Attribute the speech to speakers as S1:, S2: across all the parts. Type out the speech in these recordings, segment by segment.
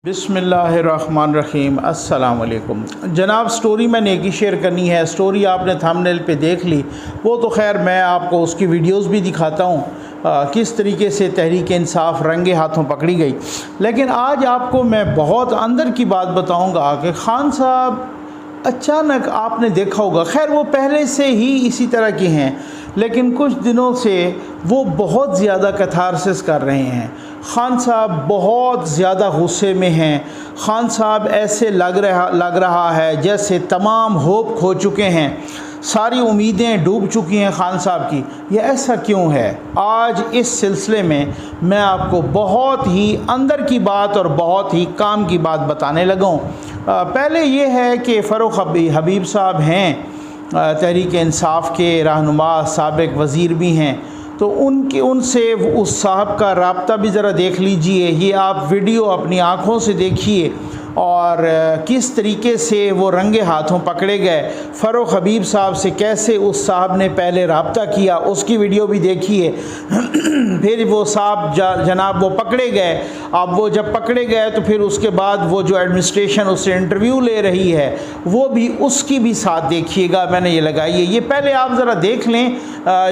S1: बिस्मिल्लाहिर्रहमानिर्रहीम। अस्सलाम वालेकुम जनाब। स्टोरी मैंने एक ही शेयर करनी है। स्टोरी आपने थंबनेल पे देख ली, वो तो खैर मैं आपको उसकी वीडियोस भी दिखाता हूँ किस तरीके से तहरीक इंसाफ रंगे हाथों पकड़ी गई। लेकिन आज आपको मैं बहुत अंदर की बात बताऊँगा कि खान साहब अचानक आपने देखा होगा, खैर वो पहले से ही इसी तरह के हैं, लेकिन कुछ दिनों से वो बहुत ज़्यादा कैथारसिस कर रहे हैं। खान साहब बहुत ज़्यादा गुस्से में हैं। खान साहब ऐसे लग रहा है जैसे तमाम होप खो चुके हैं, सारी उम्मीदें डूब चुकी हैं खान साहब की। ये ऐसा क्यों है? आज इस सिलसिले में मैं आपको बहुत ही अंदर की बात और बहुत ही काम की बात बताने लगा हूँ। पहले ये है कि फ़ारूक हबीब साहब हैं, तहरीक इंसाफ के रहनुमा, साबिक़ वज़ीर भी हैं, तो उनसे उस साहब का राब्ता भी ज़रा देख लीजिए। ये आप वीडियो अपनी आँखों से देखिए और किस तरीके से वो रंगे हाथों पकड़े गए। फ़ारूक हबीब साहब से कैसे उस साहब ने पहले राब्ता किया, उसकी वीडियो भी देखिए। फिर वो साहब जनाब वो पकड़े गए। अब वो जब पकड़े गए तो फिर उसके बाद वो जो एडमिनिस्ट्रेशन उससे इंटरव्यू ले रही है वो भी, उसकी भी साथ देखिएगा। मैंने ये लगाई है, ये पहले आप ज़रा देख लें।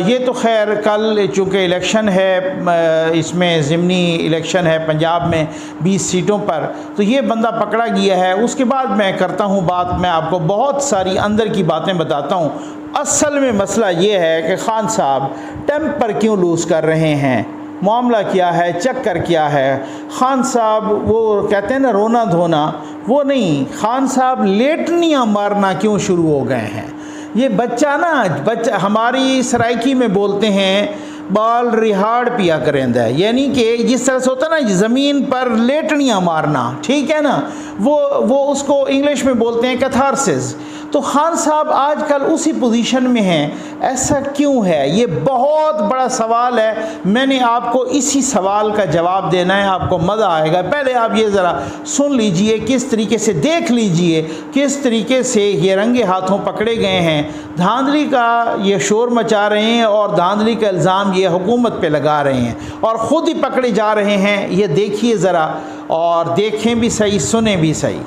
S1: ये तो खैर कल चूँकि इलेक्शन है, इसमें ज़िमनी इलेक्शन है पंजाब में 20 सीटों पर, तो ये बंदा पकड़ा गया है। उसके बाद मैं करता हूँ बात, मैं आपको बहुत सारी अंदर की बातें बताता हूँ। असल में मसला ये है कि खान साहब टेम्पर क्यों लूज़ कर रहे हैं, मामला क्या है, चक्कर क्या है। खान साहब वो कहते हैं ना रोना धोना, वो नहीं, खान साहब लेटनियाँ मारना क्यों शुरू हो गए हैं। ये बच्चा हमारी सराइकी में बोलते हैं बाल रिहाड़ पिया करेंदा है, यानी कि जिस तरह से होता है ना ज़मीन पर लेटनियाँ मारना, ठीक है ना, वो उसको इंग्लिश में बोलते हैं कैथारसिस। तो खान साहब आजकल उसी पोजीशन में हैं। ऐसा क्यों है? ये बहुत बड़ा सवाल है। मैंने आपको इसी सवाल का जवाब देना है, आपको मज़ा आएगा। पहले आप ये ज़रा सुन लीजिए, किस तरीके से देख लीजिए किस तरीके से ये रंगे हाथों पकड़े गए हैं। धांधली का ये शोर मचा रहे हैं और धांधली का इल्ज़ाम ये हुकूमत पे लगा रहे हैं और ख़ुद ही पकड़े जा रहे हैं। ये देखिए ज़रा, और देखें भी सही, सुने भी सही।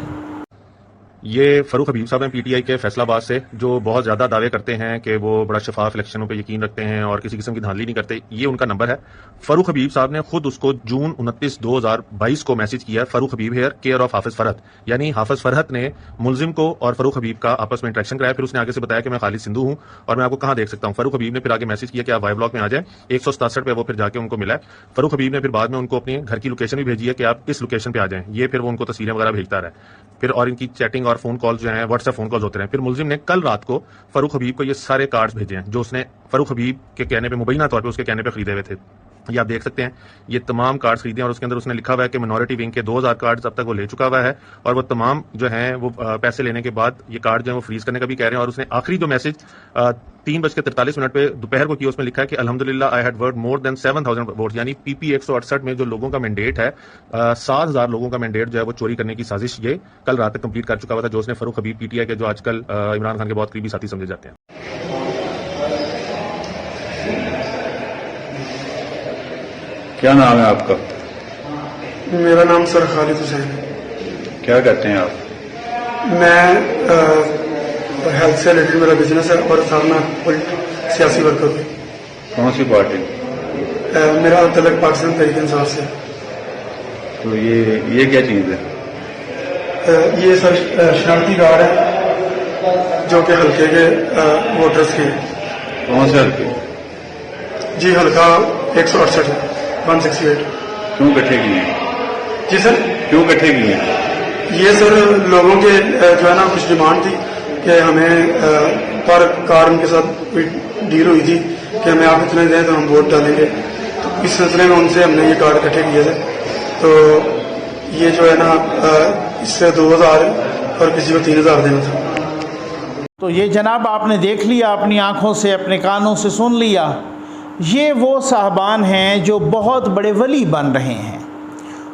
S2: ये फ़ारूक हबीब साहब हैं पीटीआई के फैसलाबाद से, जो बहुत ज़्यादा दावे करते हैं कि वो बड़ा शफाफ इलेक्शनों पे यकीन रखते हैं और किसी किस्म की धांधली नहीं करते। ये उनका नंबर है। फ़ारूक हबीब साहब ने खुद उसको जून 29, 2022 को मैसेज किया, फ़ारूक हबीब हेयर केयर ऑफ हाफिज़ फरहत, यानी हाफिज़ फरहत ने मुलजिम को और फ़ारूक हबीब का आपस में इंटरेक्शन कराया। फिर उसने आगे से बताया कि मैं खालिद सिंधु हूँ और मैं आपको कहाँ देख सकता हूँ। फ़ारूक हबीब ने फिर आगे मैसेज किया कि आप वाई ब्लॉक में आ जाए। 167 पे वो फिर जाके उनको मिला है। फ़ारूक हबीब ने फिर बाद में उनको अपनी घर की लोकेशन भी भेजी है कि आप इस लोकेशन पे आ जाएं। ये फिर वो उनको तस्वीरें वगैरह भेजता रहा है। फिर और इनकी चैटिंग और फोन कॉल जो है, व्हाट्सएप फोन कॉल्स होते हैं। फिर मुलजिम ने कल रात को फ़ारूक हबीब को ये सारे कार्ड्स भेजे हैं जो उसने फ़ारूक हबीब के कहने पे, मुबैना तौर पे उसके कहने पे खरीदे हुए थे। ये आप देख सकते हैं, ये तमाम कार्ड्स खरीदे हैं और उसके अंदर उसने लिखा हुआ है कि मिनॉरिटी विंग के 2000 कार्ड्स अब तक वो ले चुका हुआ है और वो तमाम जो हैं वो पैसे लेने के बाद ये कार्ड जो है वो फ्रीज करने का भी कह रहे हैं। और उसने आखिरी जो मैसेज 3:43 पे दोपहर को किया, उसमें लिखा है कि अल्हम्दुलिल्लाह I had word more than 7000 votes, यानी पीपी 168 में जो लोगों का मैंडेट है, 7000 लोगों का मैंडेट जो है वो चोरी करने की साजिश ये कल रात तक कंप्लीट कर चुका हुआ था, जो उसने फ़ारूक हबीब पीटीआई के जो आजकल इमरान खान के बहुत करीबी साथी समझे जाते हैं।
S3: क्या नाम है आपका?
S4: मेरा नाम सर खालिद हुसैन।
S3: क्या करते हैं आप?
S4: मैं हेल्थ से रिलेटेड मेरा बिजनेस है और साथ में सियासी वर्कर हूँ।
S3: कौन सी पार्टी?
S4: मेरा तलक पाकिस्तान तहरीक इंसाफ से।
S3: तो ये क्या चीज़ है?
S4: ये सर शनाख्ती कार्ड है जो कि हल्के के वोटर्स के।
S3: कौन से हल्के?
S4: जी हल्का 168 168।
S3: क्यों इकट्ठे किए हैं?
S4: जी सर,
S3: क्यों इकट्ठे किए हैं?
S4: ये सर लोगों के जो है ना कुछ डिमांड थी कि हमें पर कार्ड उनके साथ कोई डील हुई थी कि हमें आप इतने दें तो हम वोट डालेंगे। तो इस सिलसिले में उनसे हमने ये कार्ड इकट्ठे किए थे। तो ये जो है ना इससे 2000 और किसी को 3000 देना था।
S1: तो ये जनाब आपने देख लिया, अपनी आँखों से अपने कानों से सुन लिया। ये वो साहबान हैं जो बहुत बड़े वली बन रहे हैं।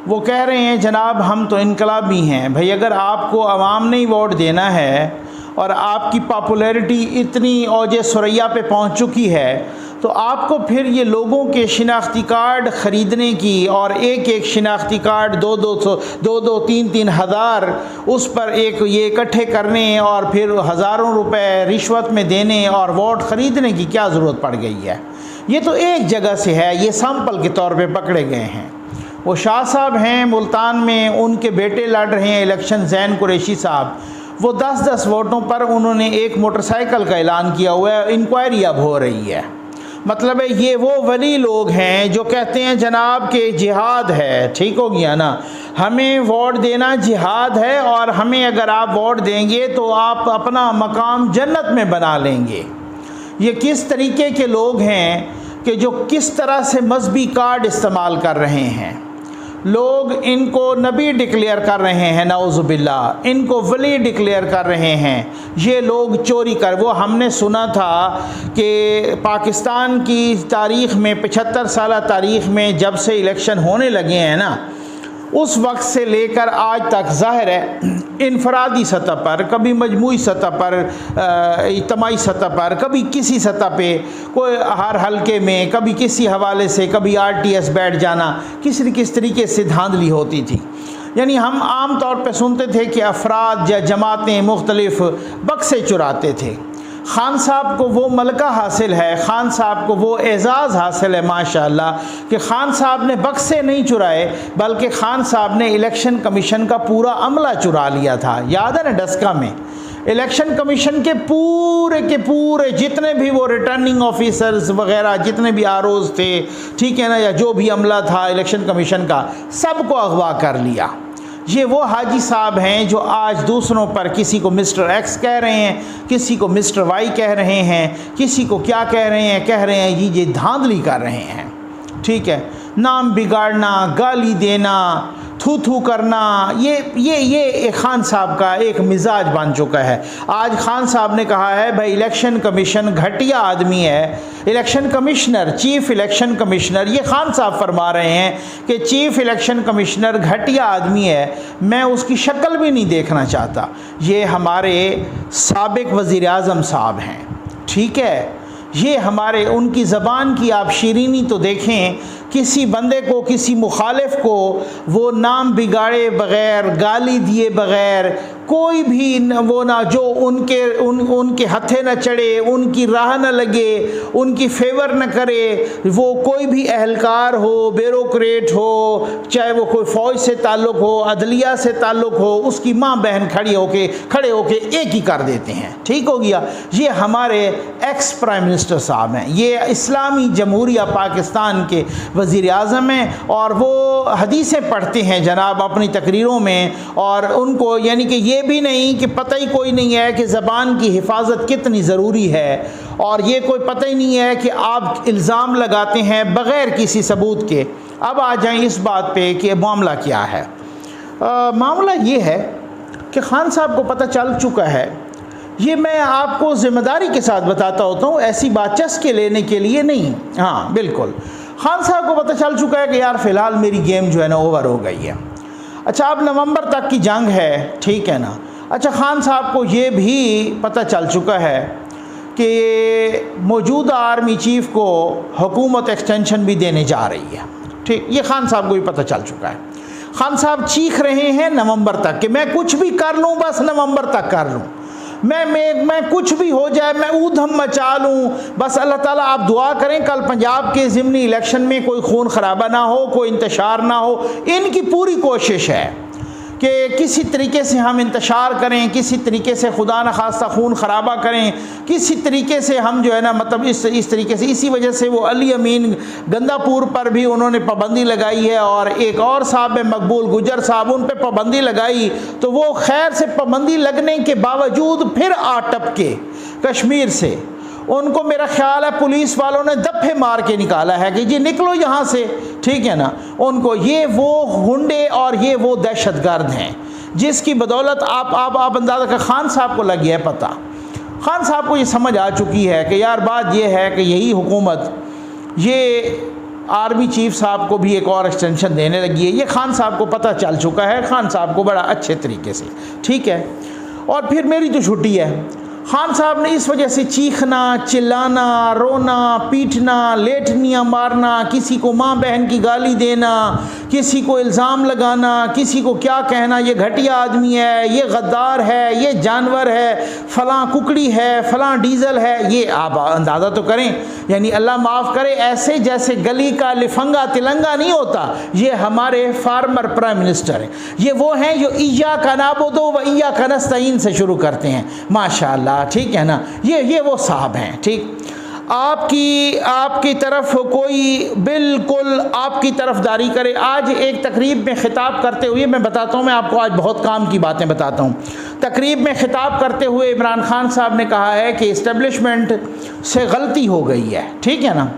S1: वो कह रहे हैं जनाब हम तो इनकलाबी हैं। भाई अगर आपको आवाम ने ही वोट देना है, और आपकी पॉपुलैरिटी इतनी औजे सुरैया पे पहुंच चुकी है, तो आपको फिर ये लोगों के शिनाख्ती कार्ड ख़रीदने की और एक एक शिनाख्ती कार्ड 2-3 हज़ार उस पर एक ये इकट्ठे करने और फिर हज़ारों रुपए रिश्वत में देने और वोट ख़रीदने की क्या ज़रूरत पड़ गई है। ये तो एक जगह से है, ये सैंपल के तौर पे पकड़े गए हैं। वो शाह साहब हैं मुल्तान में, उनके बेटे लड़ रहे हैं इलेक्शन, ज़ैन कुरैशी साहब, वो 10-10 वोटों पर उन्होंने एक मोटरसाइकिल का ऐलान किया हुआ है, इंक्वायरी अब हो रही है। मतलब है ये वो वली लोग हैं जो कहते हैं जनाब के जिहाद है, ठीक हो गया ना, हमें वोट देना जिहाद है और हमें अगर आप वोट देंगे तो आप अपना मकाम जन्नत में बना लेंगे। ये किस तरीके के लोग हैं कि जो किस तरह से मजहबी कार्ड इस्तेमाल कर रहे हैं। लोग इनको नबी डिक्लेयर कर रहे हैं, नाउज़ुबिल्लाह, इनको वली डिक्लेयर कर रहे हैं। ये लोग चोरी कर, वो हमने सुना था कि पाकिस्तान की तारीख़ में 75 साल तारीख़ में जब से इलेक्शन होने लगे हैं ना, उस वक्त से लेकर आज तक ज़ाहिर है इनफरादी सतह पर, कभी मजमूई सतह पर, इज्तमाई सतह पर, कभी किसी सतह पे, कोई हर हलके में कभी किसी हवाले से, कभी RTS बैठ जाना, किस तरीके से धांधली होती थी। यानी हम आम तौर पे सुनते थे कि अफराद या जमातें मुख्तलिफ बक्से चुराते थे। खान साहब को वो मलका हासिल है, खान साहब को वो एज़ाज़ हासिल है माशाअल्लाह कि खान साहब ने बक्से नहीं चुराए, बल्कि खान साहब ने इलेक्शन कमीशन का पूरा अमला चुरा लिया था। याद है ना, डस्का में इलेक्शन कमीशन के पूरे जितने भी वो रिटर्निंग ऑफिसर्स वगैरह जितने भी ROs थे, ठीक है ना, या जो भी अमला था इलेक्शन कमीशन का, सबको अगवा कर लिया। ये वो हाजी साहब हैं जो आज दूसरों पर किसी को मिस्टर X कह रहे हैं, किसी को मिस्टर Y कह रहे हैं, किसी को क्या कह रहे हैं ये धांधली कर रहे हैं, ठीक है। नाम बिगाड़ना, गाली देना, थू करना, ये खान साहब का एक मिजाज बन चुका है। आज खान साहब ने कहा है भाई इलेक्शन कमीशन घटिया आदमी है। Election commissioner, chief election commissioner, ये खान साहब फरमा रहे हैं कि चीफ इलेक्शन कमिश्नर घटिया आदमी है, मैं उसकी शक्ल भी नहीं देखना चाहता। ये हमारे साबिक वज़ीर आज़म साहब हैं, ठीक है। ये हमारे, उनकी ज़बान की आप शीरीनी तो देखें, किसी बंदे को, किसी मुखालिफ को वो नाम बिगाड़े बग़ैर, गाली दिए बग़ैर, कोई भी वो ना जो उनके हथे न चढ़े, उनकी राह न लगे, उनकी फेवर न करे, वो कोई भी अहलकार हो, ब्यूरोक्रेट हो, चाहे वो कोई फ़ौज से ताल्लुक़ हो, अदलिया से ताल्लुक़ हो, उसकी माँ बहन खड़े होके एक ही कर देते हैं, ठीक हो गया। ये हमारे एक्स प्राइम मिनिस्टर साहब हैं, ये इस्लामी जमहूरिया पाकिस्तान के वज़ीर आज़म हैं, और वो हदीसें पढ़ते हैं जनाब अपनी तकरीरों में, और उनको यानी कि ये भी नहीं कि पता ही कोई नहीं है कि ज़बान की हिफाजत कितनी ज़रूरी है, और ये कोई पता ही नहीं है कि आप इल्ज़ाम लगाते हैं बग़ैर किसी सबूत के। अब आ जाएं इस बात पे कि मामला क्या है। मामला ये है कि खान साहब को पता चल चुका है, ये मैं आपको ज़िम्मेदारी के साथ बताता होता हूँ, ऐसी बात चस्के लेने के लिए नहीं। हाँ बिल्कुल, खान साहब को पता चल चुका है कि यार फ़िलहाल मेरी गेम जो है ना ओवर हो गई है। अच्छा, अब नवंबर तक की जंग है, ठीक है ना। अच्छा, खान साहब को ये भी पता चल चुका है कि मौजूदा आर्मी चीफ़ को हुकूमत एक्सटेंशन भी देने जा रही है, ठीक, ये खान साहब को भी पता चल चुका है। खान साहब चीख रहे हैं नवंबर तक कि मैं कुछ भी कर लूँ, बस नवंबर तक कर लूँ, मैं कुछ भी हो जाए, मैं ऊधम मचा लूँ, बस अल्लाह ताला आप दुआ करें कल पंजाब के ज़िमनी इलेक्शन में कोई खून खराबा ना हो, कोई इंतशार ना हो। इनकी पूरी कोशिश है कि किसी तरीके से हम इंतशार करें, किसी तरीके से खुदा न खास्ता खून खराबा करें, किसी तरीके से हम जो है ना, मतलब इस तरीके से, इसी वजह से वो अली अमीन गंदापुर पर भी उन्होंने पाबंदी लगाई है, और एक और साहब है मकबूल गुजर साहब, उन पर पाबंदी लगाई, तो वो खैर से पाबंदी लगने के बावजूद फिर आ टपके कश्मीर से, उनको मेरा ख्याल है पुलिस वालों ने दफ़े मार के निकाला है कि जी निकलो यहाँ से, ठीक है ना। उनको, ये वो गुंडे और ये वो दहशतगर्द हैं जिसकी बदौलत आप अंदाज़ा कर, खान साहब को लग गया है पता, खान साहब को ये समझ आ चुकी है कि यार बात ये है कि यही हुकूमत, ये आर्मी चीफ साहब को भी एक और एक्सटेंशन देने लगी है। ये खान साहब को पता चल चुका है, खान साहब को बड़ा अच्छे तरीके से, ठीक है। और फिर मेरी तो छुट्टी है। खान साहब ने इस वजह से चीखना, चिल्लाना, रोना, पीटना, लेटनियाँ मारना, किसी को माँ बहन की गाली देना, किसी को इल्ज़ाम लगाना, किसी को क्या कहना, ये घटिया आदमी है, ये गद्दार है, ये जानवर है, फ़लाँ कुकड़ी है, फ़लाँ डीज़ल है। ये आप अंदाज़ा तो करें, यानी अल्लाह माफ़ करे, ऐसे जैसे गली का लिफंगा तिलंगा नहीं होता, ये हमारे फार्मर प्राइम मिनिस्टर हैं। ये वो हैं जो इय्याका नअबुदु व इय्याका नस्तईन से शुरू करते हैं, माशाअल्लाह, ठीक है ना। ये वो साहब हैं, ठीक। आपकी तरफ कोई बिल्कुल आपकी तरफदारी करे। आज एक तकरीब में ख़िताब करते हुए मैं बताता हूँ, मैं आपको आज बहुत काम की बातें बताता हूँ। तकरीब में ख़िताब करते हुए इमरान खान साहब ने कहा है कि इस्टेब्लिशमेंट से गलती हो गई है, ठीक है ना,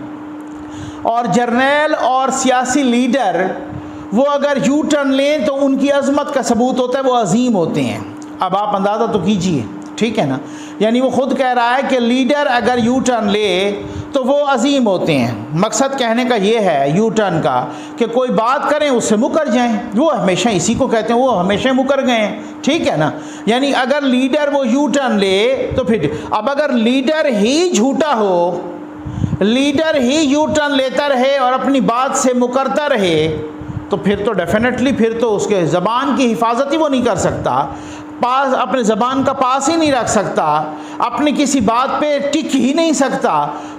S1: और जर्नैल और सियासी लीडर वो अगर यू टर्न लें तो उनकी अज़मत का सबूत होता है, वो अजीम होते हैं। अब आप अंदाज़ा तो कीजिए, ठीक है ना, यानी वो खुद कह रहा है कि लीडर अगर यू टर्न ले तो वो अजीम होते हैं। मकसद कहने का ये है यू टर्न का कि कोई बात करें उससे मुकर जाएं, वो हमेशा इसी को कहते हैं, वो हमेशा मुकर गए हैं, ठीक है ना। यानी अगर लीडर वो यू टर्न ले तो फिर, अब अगर लीडर ही झूठा हो, लीडर ही यू टर्न लेता रहे और अपनी बात से मुकरता रहे, तो फिर तो डेफिनेटली फिर तो उसके ज़बान की हिफाजत ही वो नहीं कर सकता, पास अपने ज़बान का पास ही नहीं रख सकता, अपनी किसी बात पे टिक ही नहीं सकता।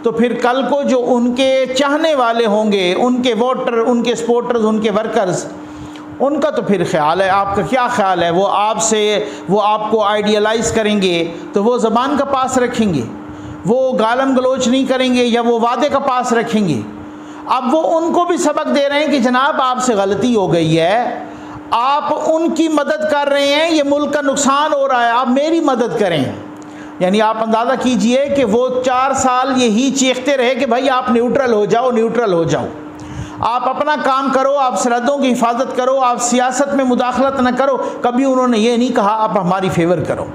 S1: तो फिर कल को जो उनके चाहने वाले होंगे, उनके वोटर, उनके सपोर्टर्स, उनके वर्कर्स, उनका तो फिर ख्याल है, आपका क्या ख्याल है, वो आपको आइडियलाइज़ करेंगे तो वो ज़बान का पास रखेंगे, वो गालम गलोच नहीं करेंगे या वो वादे का पास रखेंगे। अब वो उनको भी सबक दे रहे हैं कि जनाब आपसे गलती हो गई है, आप उनकी मदद कर रहे हैं, ये मुल्क का नुकसान हो रहा है, आप मेरी मदद करें। यानी आप अंदाज़ा कीजिए कि वो 4 साल यही चीखते रहे कि भाई आप न्यूट्रल हो जाओ, न्यूट्रल हो जाओ, आप अपना काम करो, आप सरहदों की हिफाजत करो, आप सियासत में मुदाखलत न करो। कभी उन्होंने ये नहीं कहा आप हमारी फेवर करो।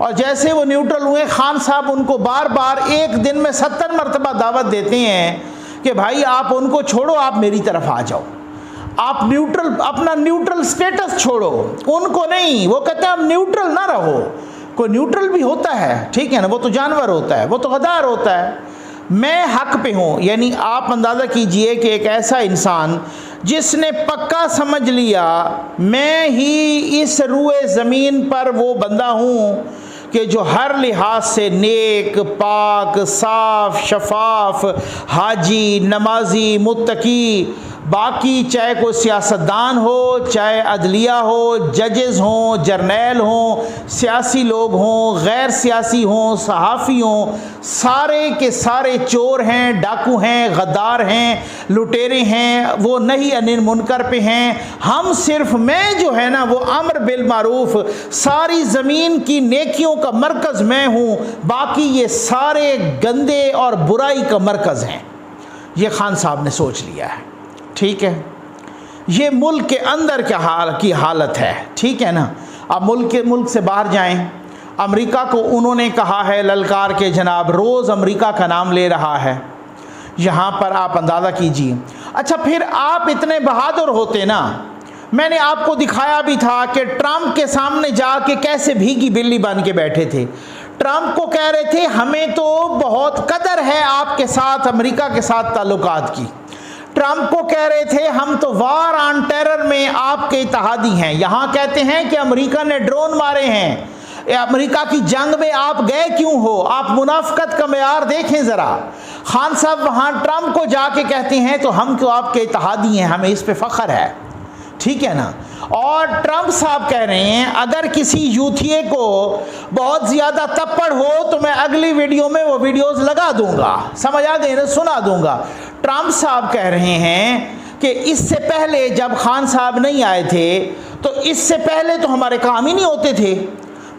S1: और जैसे वो न्यूट्रल हुए, खान साहब उनको बार बार एक दिन में 70 मरतबा दावत देते हैं कि भाई आप उनको छोड़ो, आप मेरी तरफ आ जाओ, आप न्यूट्रल, अपना न्यूट्रल स्टेटस छोड़ो, उनको नहीं। वो कहते हैं आप न्यूट्रल ना रहो, कोई न्यूट्रल भी होता है, ठीक है ना, वो तो जानवर होता है, वो तो गद्दार होता है। मैं हक पे हूँ, यानी आप अंदाज़ा कीजिए कि एक ऐसा इंसान जिसने पक्का समझ लिया मैं ही इस रूए ज़मीन पर वो बंदा हूँ कि जो हर लिहाज से नेक, पाक, साफ, शफाफ, हाजी, नमाजी, मुत्तकी, बाकी चाहे कोई सियासतदान हो, चाहे अदलिया हो, जजेस हों, जर्नैल हों, सियासी लोग हों, गैर सियासी हों, सहाफ़ी हों, सारे के सारे चोर हैं, डाकू हैं, गद्दार हैं, लुटेरे हैं, वो नहीं अनिल मुनकर पे हैं। हम सिर्फ, मैं जो है ना वो अम्र बिल मारूफ, सारी ज़मीन की नेकियों का मरकज़ मैं हूँ, बाकी ये सारे गंदे और बुराई का मरकज़ हैं। ये खान साहब ने सोच लिया है, ठीक है। ये मुल्क के अंदर की हालत है, ठीक है ना। अब मुल्क से बाहर जाएं, अमेरिका को उन्होंने कहा है ललकार के, जनाब रोज़ अमेरिका का नाम ले रहा है, यहाँ पर आप अंदाज़ा कीजिए। अच्छा, फिर आप इतने बहादुर होते ना, मैंने आपको दिखाया भी था कि ट्रंप के सामने जाके कैसे भीगी बिल्ली बन के बैठे थे। ट्रंप को कह रहे थे हमें तो बहुत कदर है आपके साथ, अमेरिका के साथ ताल्लुकात की। ट्रंप को कह रहे थे हम तो वार ऑन टेरर में आपके इत्तेहादी हैं। यहाँ कहते हैं कि अमेरिका ने ड्रोन मारे हैं, अमेरिका की जंग में आप गए क्यों हो? आप मुनाफकत का मेयार देखें ज़रा। खान साहब वहाँ ट्रंप को जाके कहते हैं तो हम क्यों आपके इत्तेहादी हैं, हमें इस पे फ़ख्र है, ठीक है ना। और ट्रंप साहब कह रहे हैं अगर किसी यूथिये को बहुत ज़्यादा तप्पड़ हो तो मैं अगली वीडियो में वो वीडियोस लगा दूंगा, समझ आ गई ना, सुना दूंगा। ट्रंप साहब कह रहे हैं कि इससे पहले जब खान साहब नहीं आए थे तो इससे पहले तो हमारे काम ही नहीं होते थे,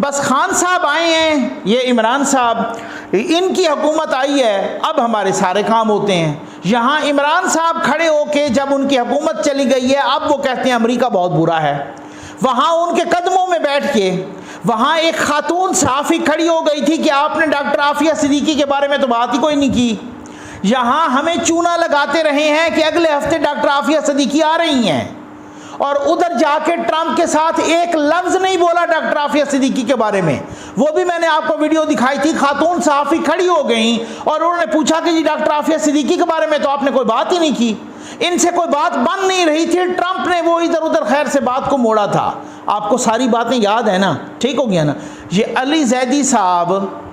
S1: बस खान साहब आए हैं, ये इमरान साहब, इनकी हुकूमत आई है, अब हमारे सारे काम होते हैं। यहाँ इमरान साहब खड़े होके जब उनकी हुकूमत चली गई है, अब वो कहते हैं अमेरिका बहुत बुरा है। वहाँ उनके कदमों में बैठ के वहाँ एक खातून सहाफ़ी खड़ी हो गई थी कि आपने डॉक्टर आफिया सिद्दीकी के बारे में तो बात ही कोई नहीं की। यहाँ हमें चूना लगाते रहे हैं कि अगले हफ्ते डॉक्टर आफिया सिद्दीकी आ रही हैं, और उधर जाके ट्रंप के साथ एक लफ्ज नहीं बोला डॉक्टर आफिया सिद्दीकी के बारे में। वो भी मैंने आपको वीडियो दिखाई थी, खातून सहाफ़ी खड़ी हो गई और उन्होंने पूछा कि जी डॉक्टर आफिया सिद्दीकी के बारे में तो आपने कोई बात ही नहीं की, इनसे कोई बात बन नहीं रही थी। ट्रंप ने वो इधर उधर खैर से बात को मोड़ा था। आपको सारी बातें याद है ना, ठीक हो गया ना। ये अली जैदी साहब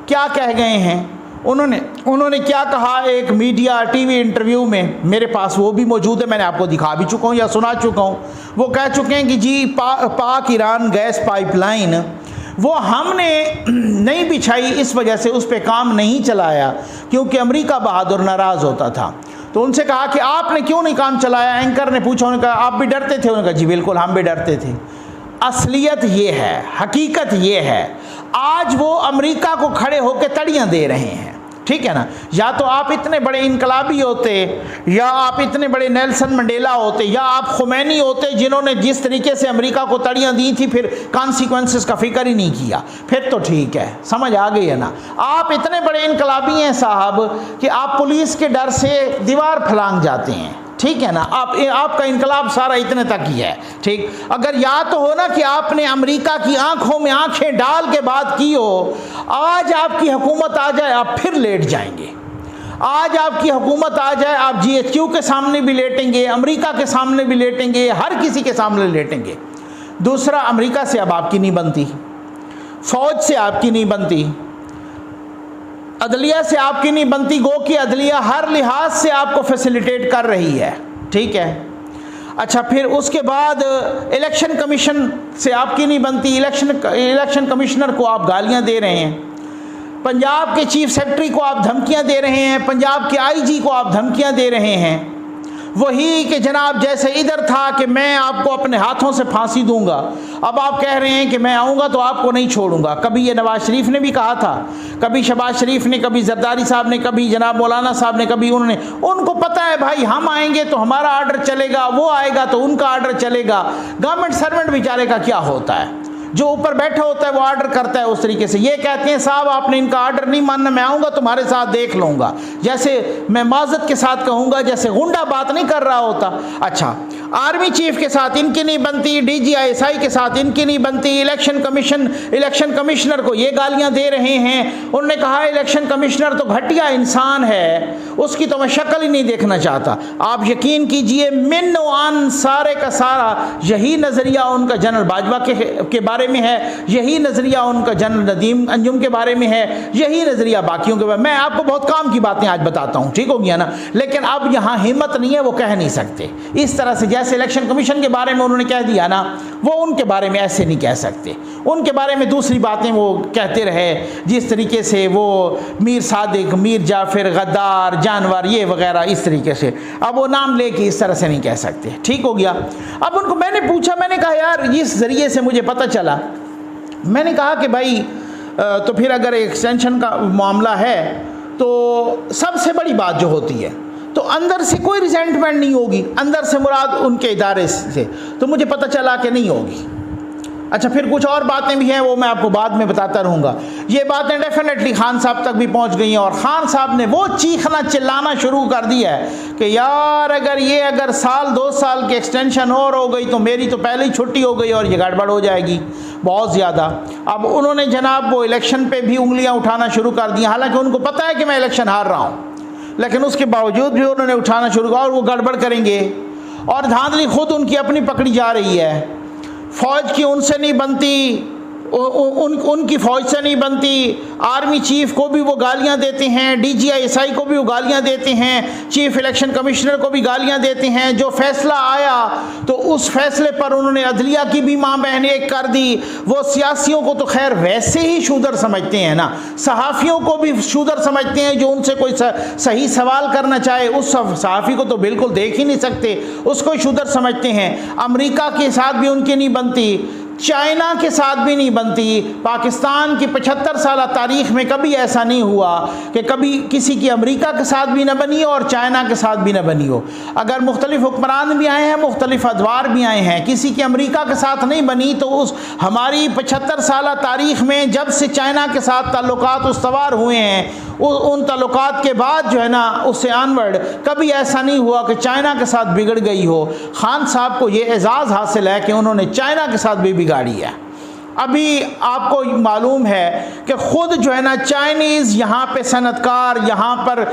S1: क्या कह गए हैं, उन्होंने क्या कहा एक मीडिया टीवी इंटरव्यू में, मेरे पास वो भी मौजूद है, मैंने आपको दिखा भी चुका हूँ या सुना चुका हूँ। वो कह चुके हैं कि जी पाक ईरान गैस पाइपलाइन वो हमने नहीं बिछाई, इस वजह से उस पर काम नहीं चलाया क्योंकि अमेरिका बहादुर नाराज़ होता था। तो उनसे कहा कि आपने क्यों नहीं काम चलाया। एंकर ने पूछा, उन्होंने कहा आप भी डरते थे। उन्होंने कहा जी बिल्कुल हम भी डरते थे। असलियत ये है, हकीकत ये है, आज वो अमेरिका को खड़े होकर तड़ियाँ दे रहे हैं, ठीक है ना। या तो आप इतने बड़े इनकलाबी होते, या आप इतने बड़े नेल्सन मंडेला होते, या आप खुमैनी होते जिन्होंने जिस तरीके से अमेरिका को तड़ियाँ दी थी फिर कॉन्सिक्वेंसेस का फिक्र ही नहीं किया, फिर तो ठीक है, समझ आ गई है ना। आप इतने बड़े इनकलाबी हैं साहब कि आप पुलिस के डर से दीवार फलांग जाते हैं, ठीक है ना। आपका इनकलाब सारा इतने तक ही है, ठीक। अगर या तो हो ना कि आपने अमेरिका की आंखों में आंखें डाल के बात की हो, आज आपकी हुकूमत आ जाए आप फिर लेट जाएंगे। आज आपकी हुकूमत आ जाए आप GHQ के सामने भी लेटेंगे, अमेरिका के सामने भी लेटेंगे, हर किसी के सामने लेटेंगे। दूसरा, अमेरिका से अब आपकी नहीं बनती, फौज से आपकी नहीं बनती, अदलिया से आपकी नहीं बनती। गो कि अदलिया हर लिहाज से आपको फैसिलिटेट कर रही है, ठीक है। अच्छा, फिर उसके बाद इलेक्शन कमीशन से आपकी नहीं बनती, इलेक्शन कमिश्नर को आप गालियां दे रहे हैं, पंजाब के चीफ सेक्रेटरी को आप धमकियां दे रहे हैं, पंजाब के IG को आप धमकियां दे रहे हैं। वही कि जनाब जैसे इधर था कि मैं आपको अपने हाथों से फांसी दूंगा, अब आप कह रहे हैं कि मैं आऊँगा तो आपको नहीं छोड़ूंगा। कभी ये नवाज शरीफ ने भी कहा था, कभी शहबाज शरीफ ने, कभी जरदारी साहब ने, कभी जनाब मौलाना साहब ने, कभी उनको पता है भाई हम आएंगे तो हमारा आर्डर चलेगा, वो आएगा तो उनका आर्डर चलेगा। गवर्नमेंट सर्वेंट बेचारे का क्या होता है, जो ऊपर बैठा होता है वो ऑर्डर करता है उस तरीके से। ये कहते हैं साहब आपने इनका ऑर्डर नहीं मानना, मैं आऊँगा तुम्हारे साथ देख लूँगा, जैसे मैं माजत के साथ कहूँगा, जैसे गुंडा बात नहीं कर रहा होता। अच्छा, आर्मी चीफ के साथ इनकी नहीं बनती, DGI के साथ इनकी नहीं बनती, इलेक्शन कमिश्नर को ये गालियाँ दे रहे हैं। उन्होंने कहा इलेक्शन कमिश्नर तो घटिया इंसान है, उसकी तो मैं शक्ल ही नहीं देखना चाहता। आप यकीन कीजिए मिन आन सारे का सारा यही नज़रिया उनका जनरल बाजवा के बारे में है, यही नज़रिया उनका जनरल नदीम अंजुम के बारे में है, यही नज़रिया बाकियों के बारे में। मैं आपको बहुत काम की बातें आज बताता हूँ, ठीक हो गया ना। लेकिन अब यहाँ हिम्मत नहीं है, वो कह नहीं सकते इस तरह से। जैसे इलेक्शन कमीशन के बारे में उन्होंने कह दिया ना, वो उनके बारे में ऐसे नहीं कह सकते, उनके बारे में दूसरी बातें वो कहते रहे, जिस तरीके से वो मीर सादिक, मीर जाफिर, गद्दार, जानवर, ये वगैरह इस तरीके से। अब वो नाम लेके इस तरह से नहीं कह सकते, ठीक हो गया। अब उनको मैंने पूछा, मैंने कहा यार इस ज़रिए से मुझे पता चला, मैंने कहा कि भाई तो फिर अगर एक्सटेंशन का मामला है तो सबसे बड़ी बात जो होती है तो अंदर से कोई रिजेंटमेंट नहीं होगी, अंदर से मुराद उनके इदारे से, तो मुझे पता चला कि नहीं होगी। अच्छा, फिर कुछ और बातें भी हैं, वो मैं आपको बाद में बताता रहूँगा। ये बातें डेफिनेटली खान साहब तक भी पहुँच गई हैं और ख़ान साहब ने वो चीखना चिल्लाना शुरू कर दिया है कि यार अगर साल 2 साल की एक्सटेंशन और हो गई तो मेरी तो पहले ही छुट्टी हो गई और ये गड़बड़ हो जाएगी बहुत ज़्यादा। अब उन्होंने जनाब वो इलेक्शन पे भी उंगलियाँ उठाना शुरू कर दी, हालांकि उनको पता है कि मैं इलेक्शन हार रहा हूँ, लेकिन उसके बावजूद भी उन्होंने उठाना शुरू किया और वो गड़बड़ करेंगे। और धांधली खुद उनकी अपनी पकड़ी जा रही है, फ़ौज की उनसे नहीं बनती, उनकी फ़ौज से नहीं बनती। आर्मी चीफ को भी वो गालियां देते हैं, DGI को भी वो गालियां देते हैं, चीफ इलेक्शन कमिश्नर को भी गालियां देते हैं। जो फैसला आया तो उस फैसले पर उन्होंने अदलिया की भी माँ बहन एक कर दी। वो सियासियों को तो खैर वैसे ही शूदर समझते हैं ना, सहाफ़ियों को भी शूदर समझते हैं। जो उनसे कोई सही सवाल करना चाहे उस सहाफ़ी को तो बिल्कुल देख ही नहीं सकते, उसको शूदर समझते हैं। अमेरिका के साथ भी उनकी नहीं बनती, चाइना के साथ भी नहीं बनती। पाकिस्तान की 75 साल तारीख़ में कभी ऐसा नहीं हुआ कि कभी किसी की अमेरिका के साथ भी न बनी और चाइना के साथ भी न बनी हो। अगर मुख्तलिफ हुक्मरान भी आए हैं, मुख्तलिफ अदवार भी आए हैं, किसी की अमेरिका के साथ नहीं बनी तो उस हमारी 75 साल तारीख़ में जब से चाइना के साथ ताल्लुकात उस्तवार हुए हैं उन ताल्लुकात के बाद जो है ना उससे ऑनवर्ड कभी ऐसा नहीं हुआ कि चाइना के साथ बिगड़ गई हो। खान साहब को ये एजाज़ हासिल है कि उन्होंने चाइना के साथ भी बिगाड़ी है। अभी आपको मालूम है कि ख़ुद जो है ना चाइनीज़ यहाँ पे सनतकार, यहाँ पर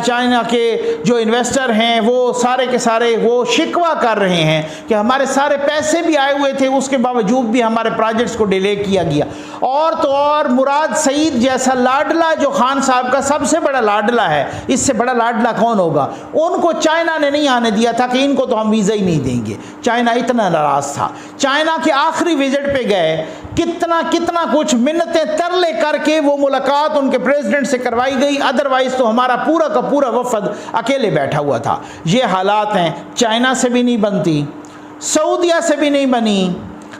S1: चाइना के जो इन्वेस्टर हैं वो सारे के सारे वो शिकवा कर रहे हैं कि हमारे सारे पैसे भी आए हुए थे, उसके बावजूद भी हमारे प्रोजेक्ट्स को डिले किया गया। और तो और मुराद सईद जैसा लाडला जो खान साहब का सबसे बड़ा लाडला है, इससे बड़ा लाडला कौन होगा, उनको चाइना ने नहीं आने दिया था कि इनको तो हम वीज़ा ही नहीं देंगे। चाइना इतना नाराज़ था। चाइना के आखिरी विजिट पे गए, कितना कुछ मिन्नतें तरले करके वो मुलाकात उनके प्रेसिडेंट से करवाई गई, अदरवाइज तो हमारा पूरा का पूरा वफद अकेले बैठा हुआ था। ये हालात हैं, चाइना से भी नहीं बनती, सऊदिया से भी नहीं बनी।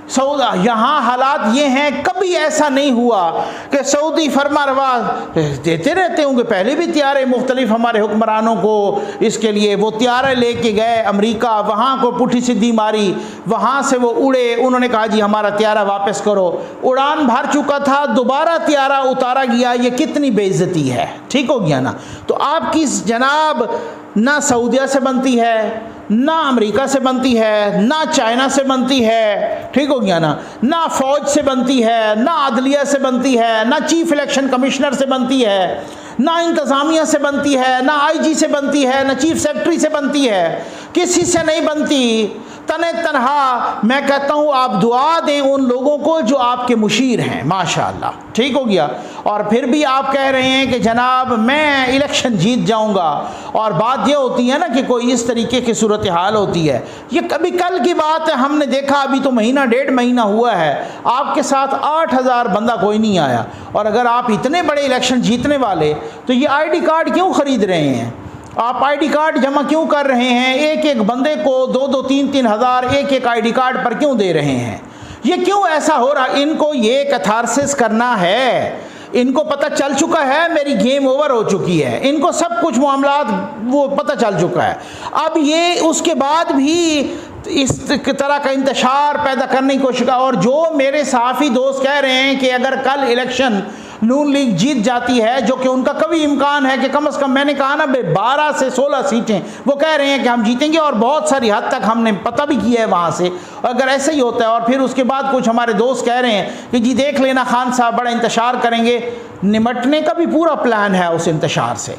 S1: यहाँ हालात ये हैं, कभी ऐसा नहीं हुआ कि सऊदी फरमा रवा देते रहते होंगे। पहले भी त्यारे मुख्तलिफ हमारे हुक्मरानों को इसके लिए वो त्यारे लेके गए अमेरिका, वहाँ को पुठी सीधी मारी, वहाँ से वो उड़े, उन्होंने कहा जी हमारा त्यारा वापस करो। उड़ान भर चुका था, दोबारा त्यारा उतारा गया। ये कितनी बेइज्जती है, ठीक हो गया ना। तो आपकी जनाब ना सऊदिया से बनती है, ना अमेरिका से बनती है, ना चाइना से बनती है, ठीक हो गया ना फ़ौज से बनती है, ना अदलिया से बनती है, ना चीफ इलेक्शन कमिश्नर से बनती है, ना इंतज़ामिया से बनती है, ना आईजी से बनती है, ना चीफ सेक्रेटरी से बनती है, किसी से नहीं बनती। तने तनहा मैं कहता हूँ आप दुआ दें उन लोगों को जो आपके मुशीर हैं, माशाअल्लाह, ठीक हो गया। और फिर भी आप कह रहे हैं कि जनाब मैं इलेक्शन जीत जाऊँगा। और बात ये होती है ना कि कोई इस तरीके की सूरत हाल होती है। ये कभी कल की बात है, हमने देखा अभी तो महीना डेढ़ महीना हुआ है, आपके साथ 8000 बंदा कोई नहीं आया। और अगर आप इतने बड़े इलेक्शन जीतने वाले तो ये आईडी कार्ड क्यों ख़रीद रहे हैं? आप आईडी कार्ड जमा क्यों कर रहे हैं? एक एक बंदे को 2-2, 3-3 हज़ार एक एक आईडी कार्ड पर क्यों दे रहे हैं? ये क्यों ऐसा हो रहा? इनको ये कैथारसिस करना है, इनको पता चल चुका है मेरी गेम ओवर हो चुकी है, इनको सब कुछ मामलात वो पता चल चुका है। अब ये उसके बाद भी इस तरह का इंतशार पैदा करने की कोशिश। और जो मेरे सहाफ़ी दोस्त कह रहे हैं कि अगर कल इलेक्शन नून लीग जीत जाती है, जो कि उनका कभी इम्कान है कि कम से कम, मैंने कहा ना 12 से 16 सीटें वो कह रहे हैं कि हम जीतेंगे, और बहुत सारी हद तक हमने पता भी किया है वहाँ से। अगर ऐसे ही होता है और फिर उसके बाद कुछ हमारे दोस्त कह रहे हैं कि जी देख लेना खान साहब बड़ा इंतशार करेंगे, निमटने का भी पूरा प्लान है उस इंतशार से।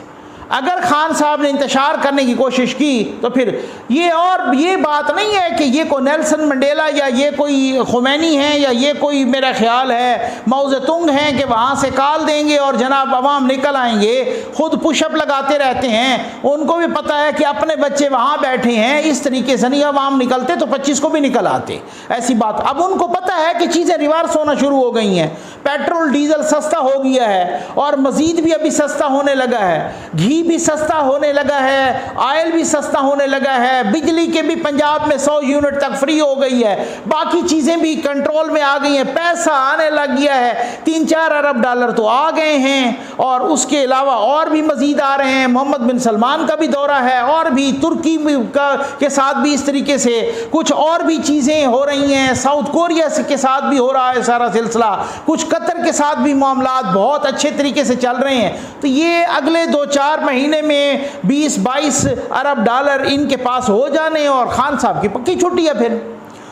S1: अगर खान साहब ने इंतशार करने की कोशिश की तो फिर ये बात नहीं है कि ये कोई नेल्सन मंडेला या ये कोई खुमैनी है या ये कोई मेरा ख्याल है माओ ज़ेतुंग हैं कि वहाँ से कॉल देंगे और जनाब अवाम निकल आएंगे, खुद पुशअप लगाते रहते हैं। उनको भी पता है कि अपने बच्चे वहाँ बैठे हैं, इस तरीके से नहीं अवाम निकलते तो 25 को भी निकल आते, ऐसी बात। अब उनको पता है कि चीज़ें रिवर्स होना शुरू हो गई हैं, पेट्रोल डीजल सस्ता हो गया है और मज़ीद भी अभी सस्ता होने लगा है, घी भी सस्ता होने लगा है, ऑयल भी सस्ता होने लगा है, बिजली के भी पंजाब में 100 यूनिट तक फ्री हो गई है, बाकी चीज़ें भी कंट्रोल में आ गई हैं, पैसा आने लग गया है, 3-4 अरब डॉलर तो आ गए हैं और उसके अलावा और भी मज़ीद आ रहे हैं। मोहम्मद बिन सलमान का भी दौरा है और भी तुर्की के साथ भी इस तरीके से कुछ और भी चीज़ें हो रही हैं, साउथ कोरिया के साथ भी हो रहा है सारा सिलसिला, कुछ कतर के साथ भी मामलात बहुत अच्छे तरीके से चल रहे हैं। तो ये अगले 2-4 महीने में 20-22 अरब डॉलर इनके पास हो जाने और खान साहब की पक्की छुट्टी है फिर।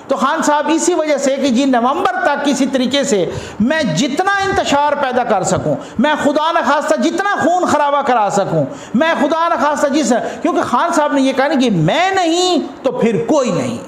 S1: तो खान साहब इसी वजह से कि जी नवंबर तक किसी तरीके से मैं जितना इंतशार पैदा कर सकूं, मैं खुदा न खास्ता जितना खून खराबा करा सकूं, मैं खुदा न खास्ता क्योंकि खान साहब ने ये कहा कि मैं नहीं तो फिर कोई नहीं,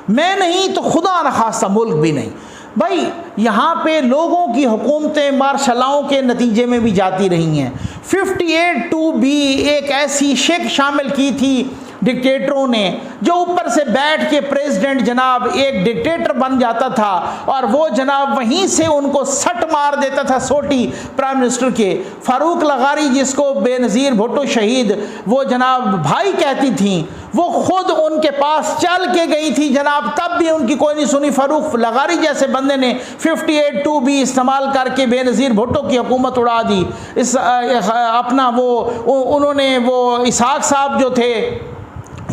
S1: मैं नहीं तो खुदा न खास्ता मुल्क भी नहीं। भाई यहाँ पे लोगों की हुकूमतें मार्शलाओं के नतीजे में भी जाती रही हैं। 58-2 भी एक ऐसी शेख शामिल की थी डिक्टेटरों ने, जो ऊपर से बैठ के प्रेसिडेंट जनाब एक डिक्टेटर बन जाता था और वो जनाब वहीं से उनको सट मार देता था सोटी प्राइम मिनिस्टर के। फारूक लगारी जिसको बेनज़ीर भुट्टो शहीद वो जनाब भाई कहती थी, वो खुद उनके पास चल के गई थी जनाब, तब भी उनकी कोई नहीं सुनी। फारूक लगारी जैसे बंदे ने 58-2 भी इस्तेमाल करके बेनज़ीर भुट्टो की हुकूमत उड़ा दी। इस अपना वो उन्होंने वो इसहाक साहब जो थे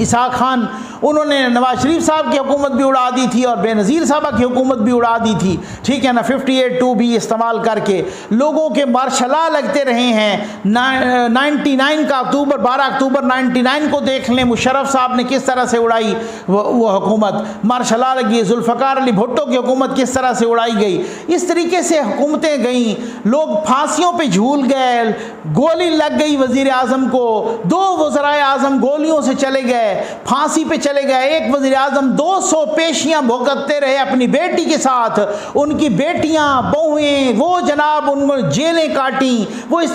S1: इसहाक खान, उन्होंने नवाज शरीफ साहब की हुकूमत भी उड़ा दी थी और बेनज़ीर साहबा की हुकूमत भी उड़ा दी थी, ठीक है ना। 58(2) भी इस्तेमाल करके लोगों के मार्शला लगते रहे हैं। 99 का अक्टूबर, 12 अक्टूबर 99 को देख लें, मुशर्रफ साहब ने किस तरह से उड़ाई वो हुकूमत, मार्शला लगी। जुल्फ़िकार अली भुट्टो की हुकूमत किस तरह से उड़ाई गई। इस तरीके से हुकूमतें गईं, लोग फांसियों पर झूल गए, गोली लग गई वज़ीर आज़म को, 2 वज़राए आज़म गोलियों से चले गए, फांसी पे चले गए। एक वज़ीर आज़म 200 पेशियां भुगतते रहे अपनी बेटी के साथ, उनकी बेटियां बहुएं वो जनाब उनको जेलें काटी। वो इस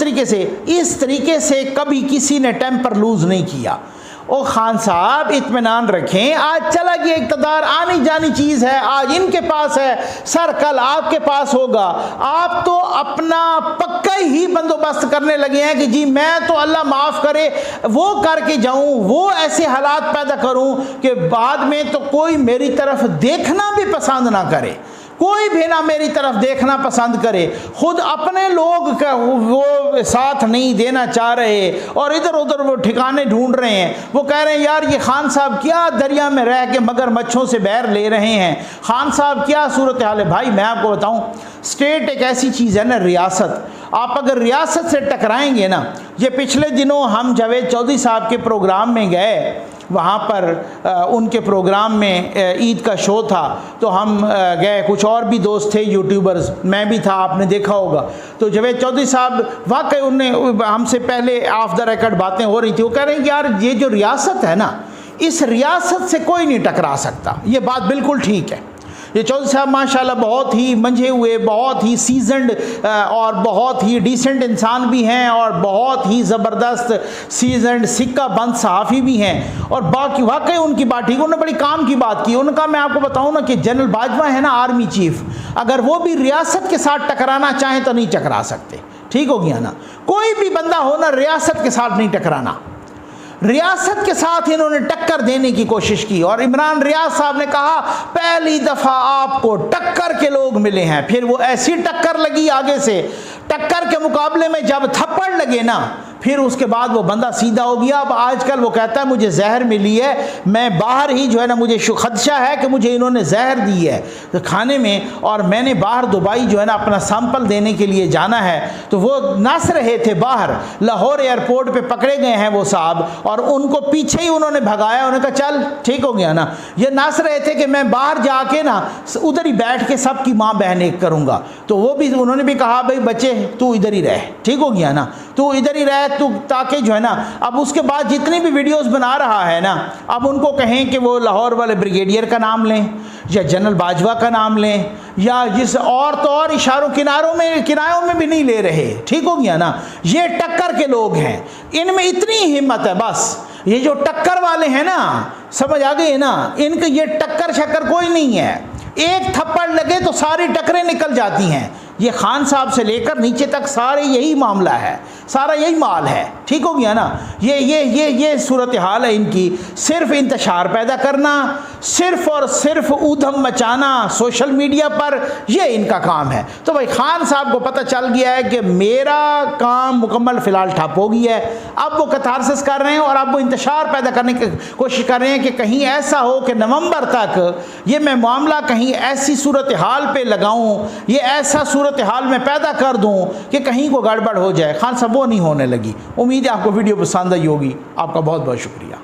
S1: तरीके से कभी किसी ने टेम्पर लूज नहीं किया। ओ खान साहब इत्मीनान रखें, आज चला गया इक़्तिदार, आनी जानी चीज़ है, आज इनके पास है, सर कल आपके पास होगा। आप तो अपना पक्का ही बंदोबस्त करने लगे हैं कि जी मैं तो अल्लाह माफ़ करे वो करके जाऊं, वो ऐसे हालात पैदा करूं कि बाद में तो कोई मेरी तरफ देखना भी पसंद ना करे, कोई भी ना मेरी तरफ देखना पसंद करे। खुद अपने लोग का वो साथ नहीं देना चाह रहे और इधर उधर वो ठिकाने ढूंढ रहे हैं। वो कह रहे हैं यार ये खान साहब क्या दरिया में रह के मगरमच्छों से बैर ले रहे हैं, खान साहब क्या सूरत हाल है। भाई मैं आपको बताऊं, स्टेट एक ऐसी चीज़ है ना, रियासत, आप अगर रियासत से टकराएंगे ना, ये पिछले दिनों हम जावेद चौधरी साहब के प्रोग्राम में गए, वहाँ पर उनके प्रोग्राम में ईद का शो था तो हम गए, कुछ और भी दोस्त थे यूट्यूबर्स, मैं भी था, आपने देखा होगा। तो जावेद चौधरी साहब वाकई उनने हमसे पहले ऑफ द रिकॉर्ड बातें हो रही थी, वो कह रहे हैं कि यार ये जो रियासत है ना, इस रियासत से कोई नहीं टकरा सकता। ये बात बिल्कुल ठीक है। ये चौधरी साहब माशाल्लाह बहुत ही मंझे हुए, बहुत ही सीजनड और बहुत ही डिसेंट इंसान भी हैं और बहुत ही ज़बरदस्त सीजनड सिक्का बंद सहाफ़ी भी हैं। और बाकी वाकई उनकी बात ठीक, उन्होंने बड़ी काम की बात की। उनका मैं आपको बताऊं ना कि जनरल बाजवा है ना आर्मी चीफ, अगर वो भी रियासत के साथ टकराना चाहें तो नहीं टकरा सकते, ठीक हो गया ना। कोई भी बंदा हो ना रियासत के साथ नहीं टकराना, रियासत के साथ इन्होंने टक्कर देने की कोशिश की। और इमरान रियाज साहब ने कहा पहली दफ़ा आपको टक्कर के लोग मिले हैं, फिर वो ऐसी टक्कर लगी आगे से, टक्कर के मुकाबले में जब थप्पड़ लगे ना, फिर उसके बाद वो बंदा सीधा हो गया। अब आजकल वो कहता है मुझे जहर मिली है, मैं बाहर ही जो है ना, मुझे खदशा है कि मुझे इन्होंने जहर दी है तो खाने में, और मैंने बाहर दुबई जो है ना अपना सैंपल देने के लिए जाना है। तो वो नस रहे थे बाहर, लाहौर एयरपोर्ट पे पकड़े गए हैं वो साहब, और उनको पीछे ही उन्होंने भगाया। उन्होंने कहा चल ठीक हो गया ना। ये नस रहे थे कि मैं बाहर जाके ना उधर ही बैठ के सबकी माँ बहन एक करूँगा। तो वो भी, उन्होंने भी कहा भाई बच्चे तू इधर ही रह, ठीक हो गया ना, तू इधर ही रह, तू ताकि जो है ना, अब उसके बाद जितनी भी वीडियोस बना रहा है ना, अब उनको कहें कि वो लाहौर वाले ब्रिगेडियर का नाम लें या जनरल बाजवा का नाम लें या जिस और तो और इशारों किनारों में भी नहीं ले रहे, ठीक हो गया ना। ये टक्कर के लोग हैं, इनमें इतनी हिम्मत है बस। ये जो टक्कर वाले हैं ना, समझ आ गई ना, इनके ये टक्कर शक्कर कोई नहीं है, एक थप्पड़ लगे तो सारी टक्करें निकल जाती हैं। ये खान साहब से लेकर नीचे तक सारे यही मामला है, सारा यही माल है, ठीक हो गया ना। ये सूरत हाल है इनकी। सिर्फ इंतशार पैदा करना, सिर्फ और सिर्फ ऊधम मचाना सोशल मीडिया पर, ये इनका काम है। तो भाई खान साहब को पता चल गया है कि मेरा काम मुकम्मल फ़िलहाल ठप हो गया है। अब वो कैथारसिस कर रहे हैं और अब वो इंतशार पैदा करने की कोशिश कर रहे हैं कि कहीं ऐसा हो कि नवंबर तक ये मैं मामला कहीं ऐसी सूरत हाल पे लगाऊं, ये ऐसा सूरत हाल में पैदा कर दूं कि कहीं को गड़बड़ हो जाए। खान साहब वो नहीं होने लगी। उम्मीद है आपको वीडियो पसंद आई होगी। आपका बहुत बहुत शुक्रिया।